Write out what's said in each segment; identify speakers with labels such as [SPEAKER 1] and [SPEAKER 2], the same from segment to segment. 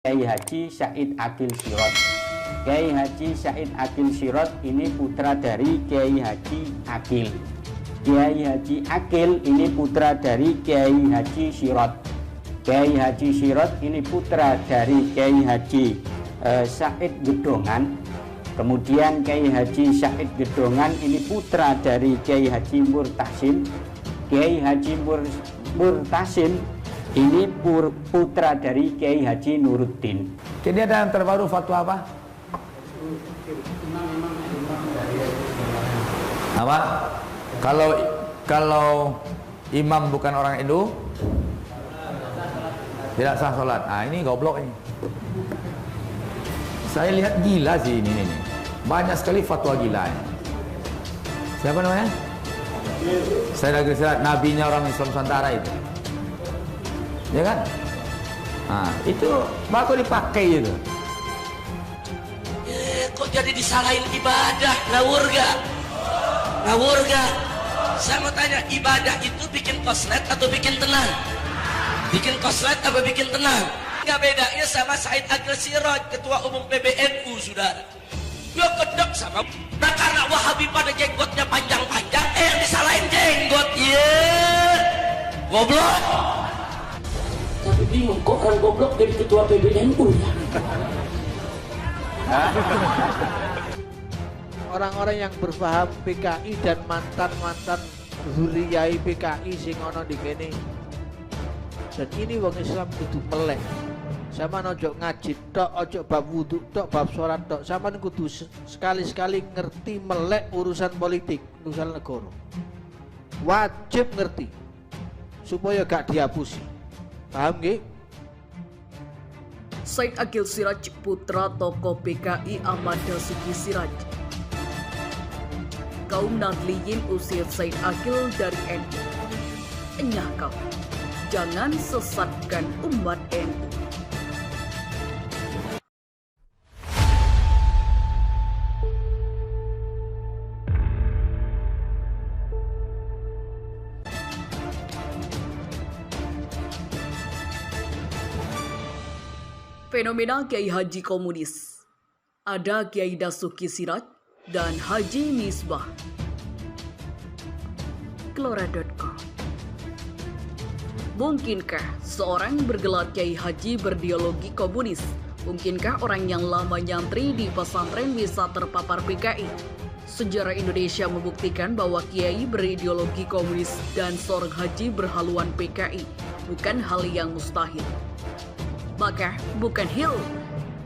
[SPEAKER 1] Kiai Haji Said Aqil Sirot. Kiai Haji Said Aqil Sirot ini putra dari Kiai Haji Aqil. Kiai Haji Aqil ini putra dari Kiai Haji Sirot. Kiai Haji Sirot ini putra dari Kiai Haji Said Gedongan. Kemudian Kiai Haji Said Gedongan ini putra dari Kiai Haji Murtasim. Kiai Haji Murtasim ini putra dari Kiai Haji Nuruddin.
[SPEAKER 2] Jadi ada yang terbaru fatwa apa? Apa? Kalau imam bukan orang Hindu tidak sah sholat. Ah, ini goblok ini. Saya lihat gila sih ini. Banyak sekali fatwa gila ini. Siapa namanya? Saya lagi lihat nabinya orang Islam Nusantara itu. Ya kan? Nah, itu baku dipakai itu.
[SPEAKER 3] Kok jadi disalahin ibadah? Ngawur gak? Ngawur gak? Saya mau tanya, ibadah itu bikin koslet atau bikin tenang? Bikin koslet atau bikin tenang? Gak bedanya sama Said Aqil Sirot, ketua umum PBNU, saudara. Ya kedek sama. Nah karena Wahabi pada jenggotnya panjang-panjang, yang disalahin jenggot. Goblok. Tapi bingung, kok orang goblok jadi ketua PBNU ya?
[SPEAKER 4] Orang-orang yang berpaham PKI dan mantan-mantan zuriyai PKI sing ono di kene. Dan ini wong Islam kudu melek. Sama ojo ngaji tok, ojo bab wudu tok, bab sholat tok. Sama kudu sekali-sekali ngerti melek urusan politik, urusan negara. Wajib ngerti supaya gak dihapusi. Paham nggih?
[SPEAKER 5] Said Aqil Siraj, putra tokoh PKI Ahmad Dasuki Siraj. Kaum Nahdliyin usir Said Aqil dari NU. Enyah kau, jangan sesatkan umat NU. Fenomena Kiai Haji komunis. Ada Kiai Dasuki Siraj dan Haji Misbah. Kelora.com. Mungkinkah seorang bergelar Kiai Haji berdialogi komunis? Mungkinkah orang yang lama nyantri di pesantren bisa terpapar PKI? Sejarah Indonesia membuktikan bahwa Kiai berideologi komunis dan seorang haji berhaluan PKI bukan hal yang mustahil. Maka bukan hal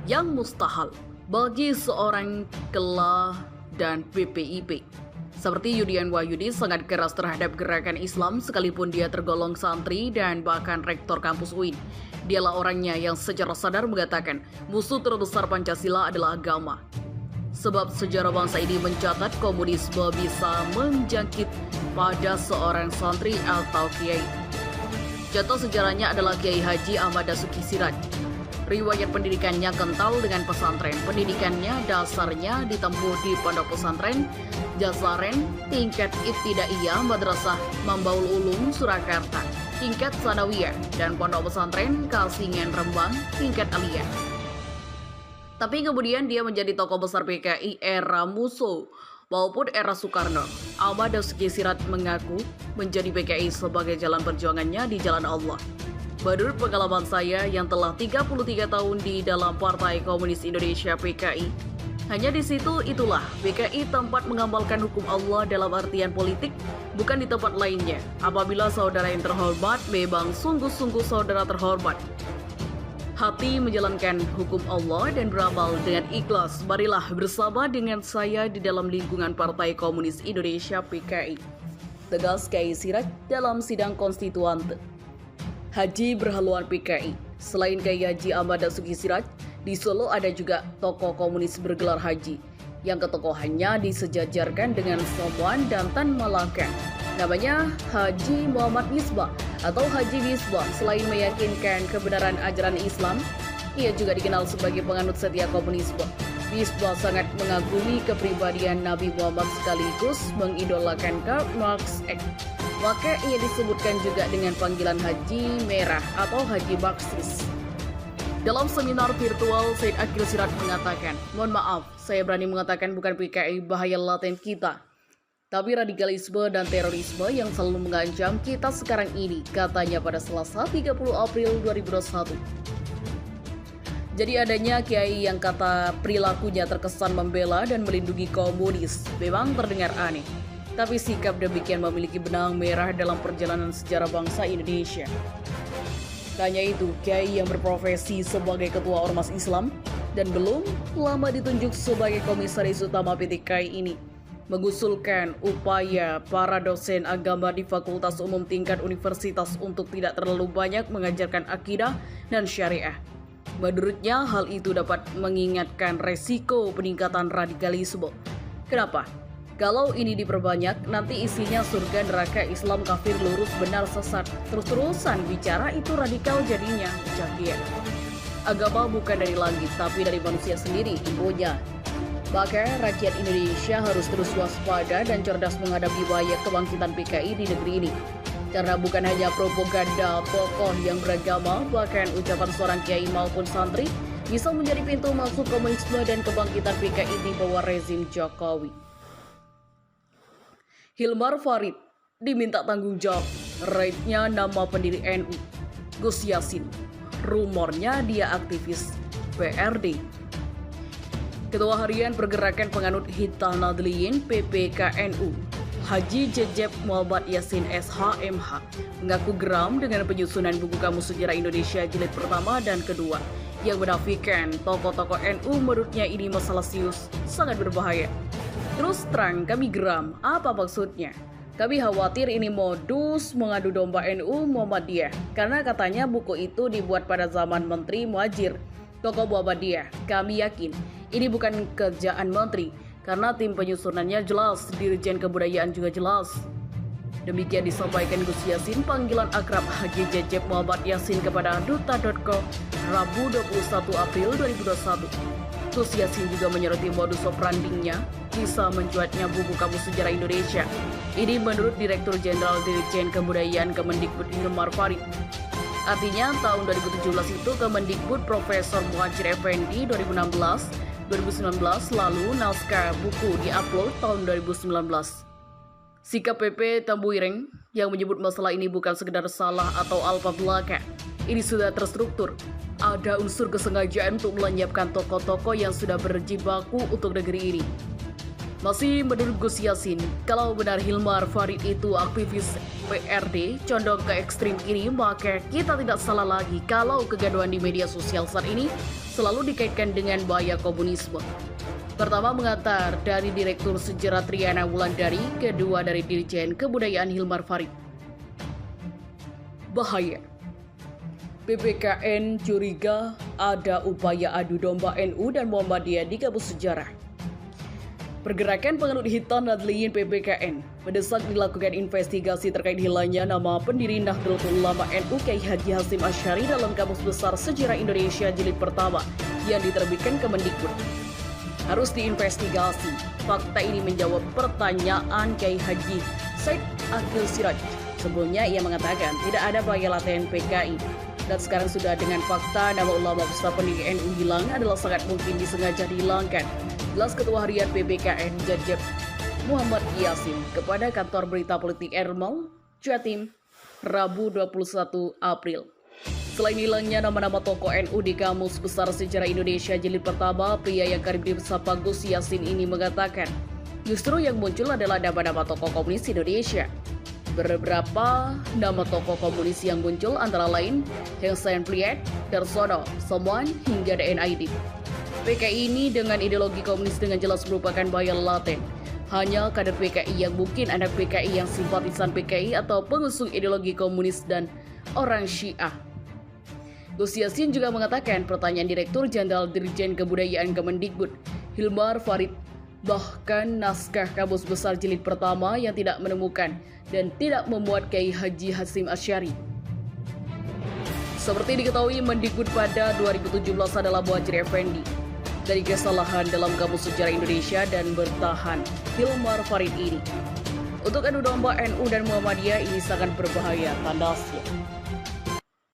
[SPEAKER 5] yang mustahil bagi seorang Kela dan BPIP. Seperti Yudian Wahyudi sangat keras terhadap gerakan Islam sekalipun dia tergolong santri dan bahkan rektor kampus UIN. Dialah orangnya yang secara sadar mengatakan musuh terbesar Pancasila adalah agama. Sebab sejarah bangsa ini mencatat komunisme bisa menjangkit pada seorang santri atau kiai. Contoh sejarahnya adalah Kiai Haji Ahmad Dasuki Siraj. Riwayat pendidikannya kental dengan pesantren. Pendidikannya dasarnya ditempuh di pondok pesantren Jasaren, tingkat ibtidaiyah Madrasah Mambaul Ulum Surakarta, tingkat sanawiyah, dan pondok pesantren Kasingan Rembang, tingkat aliyah. Tapi kemudian dia menjadi tokoh besar PKI era Musso maupun era Soekarno. Ahmad Dasuki Siraj mengaku menjadi PKI sebagai jalan perjuangannya di jalan Allah. Menurut pengalaman saya yang telah 33 tahun di dalam Partai Komunis Indonesia PKI, hanya di situ itulah PKI tempat mengamalkan hukum Allah dalam artian politik, bukan di tempat lainnya. Apabila saudara yang terhormat memang sungguh-sungguh saudara terhormat, hati menjalankan hukum Allah dan beramal dengan ikhlas, marilah bersama dengan saya di dalam lingkungan Partai Komunis Indonesia PKI. Tegas Kiai Siraj dalam sidang konstituante. Haji berhaluan PKI. Selain Kiai Haji Ahmad Dasuki Siraj, di Solo ada juga tokoh komunis bergelar haji yang ketokohannya disejajarkan dengan Somuan dan Tan Malaka. Namanya Haji Muhammad Misbah atau Haji Misbah. Selain meyakinkan kebenaran ajaran Islam, ia juga dikenal sebagai penganut setia komunisme. Misbah sangat mengagumi kepribadian Nabi Muhammad sekaligus mengidolakan Karl Marx. Maka ia disebutkan juga dengan panggilan Haji Merah atau Haji Marxis. Dalam seminar virtual, Said Akil Siraj mengatakan, "Mohon maaf, saya berani mengatakan bukan PKI bahaya laten kita, tapi radikalisme dan terorisme yang selalu mengancam kita sekarang ini," katanya pada Selasa 30 April 2021. Jadi adanya kiai yang kata perilakunya terkesan membela dan melindungi komunis memang terdengar aneh. Tapi sikap demikian memiliki benang merah dalam perjalanan sejarah bangsa Indonesia. Tanya itu, kiai yang berprofesi sebagai ketua ormas Islam dan belum lama ditunjuk sebagai komisaris utama PTKI ini mengusulkan upaya para dosen agama di Fakultas Umum tingkat universitas untuk tidak terlalu banyak mengajarkan akidah dan syariah. Menurutnya, hal itu dapat mengingatkan resiko peningkatan radikalisme. Kenapa? Kalau ini diperbanyak, nanti isinya surga neraka Islam kafir lurus benar sesat. Terus-terusan bicara itu radikal jadinya, ujar. Agama bukan dari langit, tapi dari manusia sendiri, imbunya. Maka rakyat Indonesia harus terus waspada dan cerdas menghadapi bahaya kebangkitan PKI di negeri ini. Karena bukan hanya propaganda tokoh yang beragama, bahkan ucapan seorang kiai maupun santri bisa menjadi pintu masuk komunisme dan kebangkitan PKI di bawah rezim Jokowi. Hilmar Farid diminta tanggung jawab raidnya nama pendiri NU, Gus Yassin. Rumornya dia aktivis PRD. Ketua Harian Pergerakan Penganut Hidayah Nadliyin PPKNU, Haji Jejeb Muhammad Yasin SHMH, mengaku geram dengan penyusunan buku Kamus Sejarah Indonesia jilid pertama dan kedua yang menafikan tokoh-tokoh NU. Menurutnya ini masalah serius, sangat berbahaya. Terus terang, kami geram. Apa maksudnya? Kami khawatir ini modus mengadu domba NU Muhammadiyah. Karena katanya buku itu dibuat pada zaman Menteri Muhajir, tokoh Muhammadiyah. Kami yakin ini bukan kerjaan Menteri, karena tim penyusunannya jelas, Dirjen Kebudayaan juga jelas. Demikian disampaikan Gus Yassin, panggilan akrab Haji Jejeb Muhammad Yasin kepada Duta.co, Rabu 21 April 2021. Gus Yassin juga menyoroti modus operandinya bisa mencuatnya buku Kamus Sejarah Indonesia. Ini menurut Direktur Jenderal Dirjen Kebudayaan Kemendikbud Hilmar Farid. Artinya tahun 2017 itu Kemendikbud Profesor Muhadjir Effendi 2019, lalu naskah buku diupload tahun 2019. Sikap PP Tambuireng yang menyebut masalah ini bukan sekedar salah atau alpa belaka. Ini sudah terstruktur. Ada unsur kesengajaan untuk melenyapkan tokoh-tokoh yang sudah berjibaku untuk negeri ini. Masih menurut Gus Yassin, kalau benar Hilmar Farid itu aktivis PRD condong ke ekstrim kiri, maka kita tidak salah lagi kalau kegaduhan di media sosial saat ini selalu dikaitkan dengan bahaya komunisme. Pertama mengantar dari Direktur Sejarah Triana Wulandari, kedua dari Dirjen Kebudayaan Hilmar Farid. Bahaya. PPKN curiga ada upaya adu domba NU dan Muhammadiyah di Kamus Sejarah. Pergerakan Penganut Hidayah Nadliyin PPKN mendesak dilakukan investigasi terkait hilangnya nama pendiri Nahdlatul Ulama NU Kiai Haji Hasyim Asy'ari dalam Kamus Besar Sejarah Indonesia jilid pertama yang diterbitkan Kemendikbud. Harus diinvestigasi. Fakta ini menjawab pertanyaan Kiai Haji Said Akil Siraj. Sebelumnya ia mengatakan tidak ada bahaya laten PKI. Dan sekarang sudah dengan fakta nama ulama besar pendiri NU hilang adalah sangat mungkin disengaja dihilangkan. Jelas Ketua Harian PPKN Jejeb Muhammad Yasin kepada kantor berita politik Ermal, Jatim, Rabu 21 April. Selain hilangnya nama-nama tokoh NU di Kamus Besar Sejarah Indonesia jilid pertama, pria yang kerap disapa Gus Yassin ini mengatakan, justru yang muncul adalah nama-nama tokoh komunis Indonesia. Beberapa nama tokoh komunis yang muncul antara lain Heng Sen Pliet, Darsono, Someone, hingga DNID. PKI ini dengan ideologi komunis dengan jelas merupakan bahaya laten. Hanya kader PKI yang mungkin anak PKI yang simpatisan PKI atau pengusung ideologi komunis dan orang Syiah. Gus Yassin juga mengatakan pertanyaan Direktur Jenderal Dirjen Kebudayaan Kemendikbud Hilmar Farid bahkan naskah Kamus Besar jilid pertama yang tidak menemukan dan tidak memuat Kiai Haji Hasyim Asy'ari. Seperti diketahui, Mendikbud pada 2017 adalah Muhadjir Effendi. Dari kesalahan dalam Kamus Sejarah Indonesia dan bertahan Hilmar Farid ini. Untuk adu domba NU dan Muhammadiyah ini sangat berbahaya, tandasnya.